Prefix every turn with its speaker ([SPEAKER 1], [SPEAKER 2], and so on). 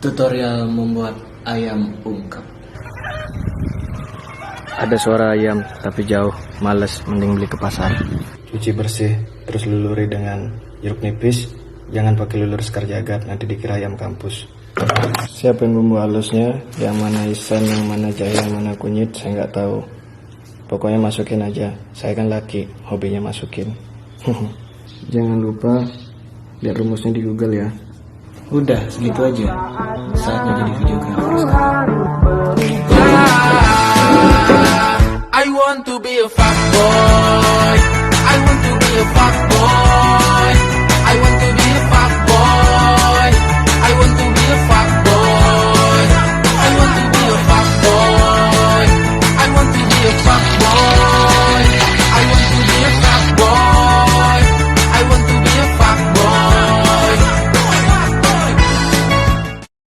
[SPEAKER 1] Tutorial membuat ayam ungkep.
[SPEAKER 2] Ada suara ayam tapi jauh, males, mending beli ke pasar.
[SPEAKER 3] Cuci bersih, terus luluri dengan jeruk nipis. Jangan pakai lulur sekar jagad, nanti dikira ayam kampus. Siapin bumbu halusnya, yang mana isan, yang mana jahe, yang mana kunyit, saya nggak tahu. Pokoknya masukin aja, saya kan laki, hobinya masukin. Jangan lupa lihat rumusnya di Google ya.
[SPEAKER 1] Udah segitu aja. Saatnya jadi videografer sekarang.
[SPEAKER 4] I want to be a fuckboy. I want to be a fuckboy.